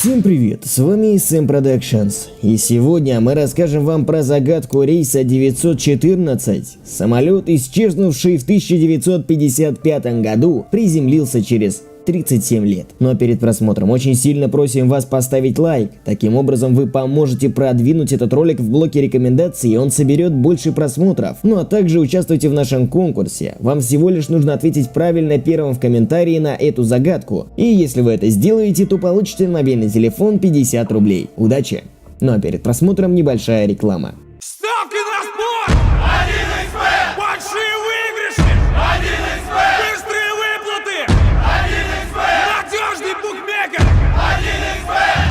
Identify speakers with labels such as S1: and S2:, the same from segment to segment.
S1: Всем привет, с вами SM Productions, и сегодня мы расскажем вам про загадку рейса 914. Самолет, исчезнувший в 1955 году, приземлился через 37 лет. Но перед просмотром очень сильно просим вас поставить лайк. Таким образом вы поможете продвинуть этот ролик в блоке рекомендаций, и он соберет больше просмотров. Ну а также участвуйте в нашем конкурсе. Вам всего лишь нужно ответить правильно первым в комментарии на эту загадку. И если вы это сделаете, то получите на мобильный телефон 50 рублей. Удачи! Ну а перед просмотром небольшая реклама.
S2: Ставки на спорт! 1xBet! Большие выигрыши! 1xBet! Быстрые выплаты! 1xBet! Надежный букмекер! 1xBet!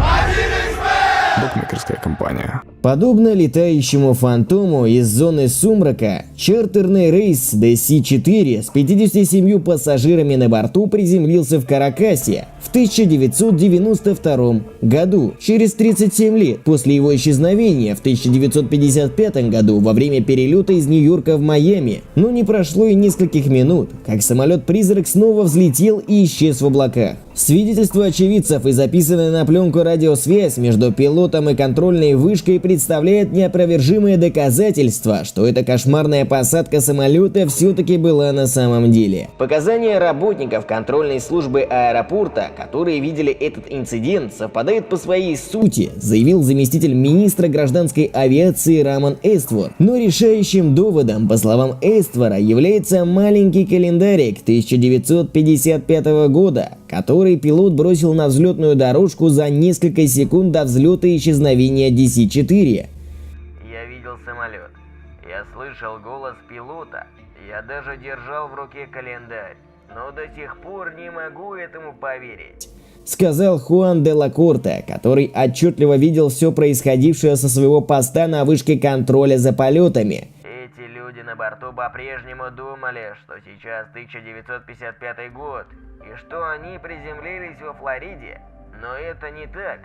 S2: 1xBet!
S3: Букмекерская компания.
S1: Подобно летающему фантому из зоны сумрака, чартерный рейс DC-4 с 57 пассажирами на борту приземлился в Каракасе в 1992 году, через 37 лет после его исчезновения в 1955 году во время перелета из Нью-Йорка в Майами. Но не прошло и нескольких минут, как самолет-призрак снова взлетел и исчез в облаках. Свидетельство очевидцев и записанная на пленку радиосвязь между пилотом и контрольной вышкой представляет неопровержимое доказательство, что эта кошмарная посадка самолета все-таки была на самом деле. Показания работников контрольной службы аэропорта, которые видели этот инцидент, совпадают по своей сути, заявил заместитель министра гражданской авиации Рамон Эствор. Но решающим доводом, по словам Эствора, является маленький календарик 1955 года, который пилот бросил на взлетную дорожку за несколько секунд до взлета и исчезновения DC-4.
S4: Я видел самолет. Я слышал голос пилота. Я даже держал в руке календарь. Но до сих пор не могу этому поверить.
S1: Сказал Хуан де ла Корте, который отчетливо видел все происходившее со своего поста на вышке контроля за полетами.
S4: Эти люди на борту по-прежнему думали, что сейчас 1955 год, и что они приземлились во Флориде. Но это не так.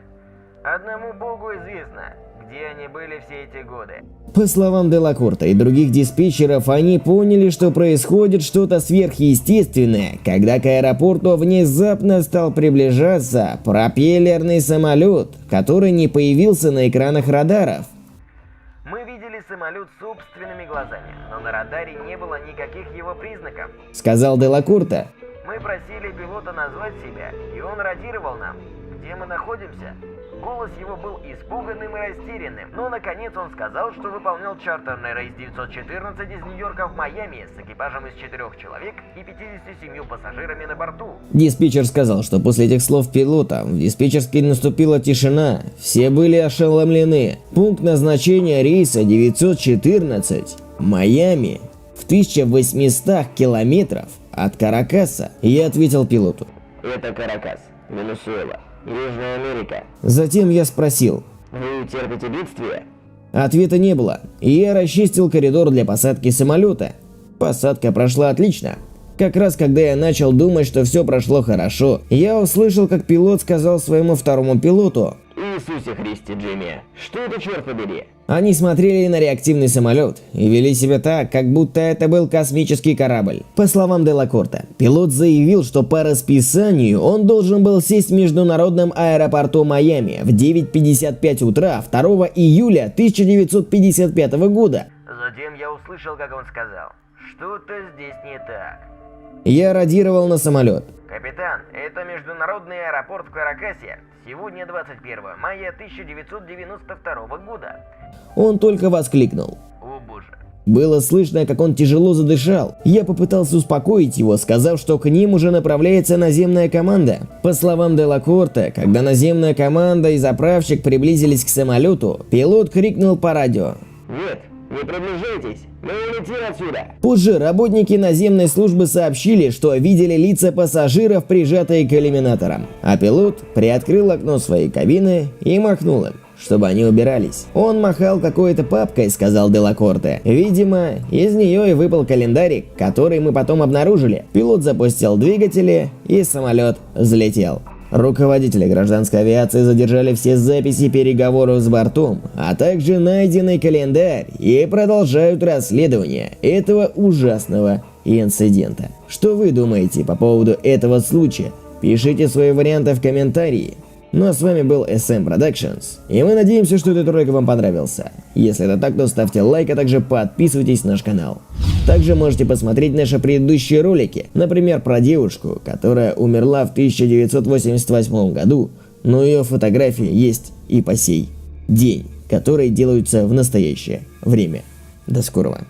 S4: Одному богу известно, где они были все эти годы.
S1: По словам де ла Корте и других диспетчеров, они поняли, что происходит что-то сверхъестественное, когда к аэропорту внезапно стал приближаться пропеллерный самолет, который не появился на экранах радаров.
S4: Мы видели самолет собственными глазами, но на радаре не было никаких его признаков.
S1: Сказал де ла Корте.
S4: Мы просили пилота назвать себя, и он радировал нам, где мы находимся. Голос его был испуганным и растерянным, но наконец он сказал, что выполнял чартерный рейс 914 из Нью-Йорка в Майами с экипажем из 4 человек и 57 пассажирами на борту.
S1: Диспетчер сказал, что после этих слов пилота в диспетчерской наступила тишина, все были ошеломлены. Пункт назначения рейса 914 Майами в 1800 километров от Каракаса. Я ответил пилоту.
S4: Это Каракас, Венесуэла, Южная Америка.
S1: Затем я спросил.
S4: Вы терпите бедствие?
S1: Ответа не было, и я расчистил коридор для посадки самолета. Посадка прошла отлично. Как раз когда я начал думать, что все прошло хорошо, я услышал, как пилот сказал своему второму пилоту.
S4: Иисусе Христе, Джимми, что это, черт побери?
S1: Они смотрели на реактивный самолет и вели себя так, как будто это был космический корабль. По словам де ла Корте, пилот заявил, что по расписанию он должен был сесть в международном аэропорту Майами в 9:55 утра 2 июля 1955 года.
S4: Затем я услышал, как он сказал, что-то здесь не так.
S1: Я радировал на самолет.
S4: Капитан, это международный аэропорт в Каракасе. Сегодня 21 мая 1992 года.
S1: Он только воскликнул.
S4: О боже.
S1: Было слышно, как он тяжело задышал. Я попытался успокоить его, сказав, что к ним уже направляется наземная команда. По словам де ла Корте, когда наземная команда и заправщик приблизились к самолету, пилот крикнул по радио.
S4: Нет, не приближайтесь, мы улетим отсюда.
S1: Позже работники наземной службы сообщили, что видели лица пассажиров, прижатые к иллюминаторам, а пилот приоткрыл окно своей кабины и махнул им, чтобы они убирались. Он махал какой-то папкой, сказал де ла Корте. Видимо, из нее и выпал календарик, который мы потом обнаружили. Пилот запустил двигатели, и самолет взлетел. Руководители гражданской авиации задержали все записи переговоров с бортом, а также найденный календарь, и продолжают расследование этого ужасного инцидента. Что вы думаете по поводу этого случая? Пишите свои варианты в комментарии. Ну а с вами был SM Productions, и мы надеемся, что этот ролик вам понравился. Если это так, то ставьте лайк, а также подписывайтесь на наш канал. Также можете посмотреть наши предыдущие ролики, например, про девушку, которая умерла в 1988 году, но ее фотографии есть и по сей день, которые делаются в настоящее время. До скорого.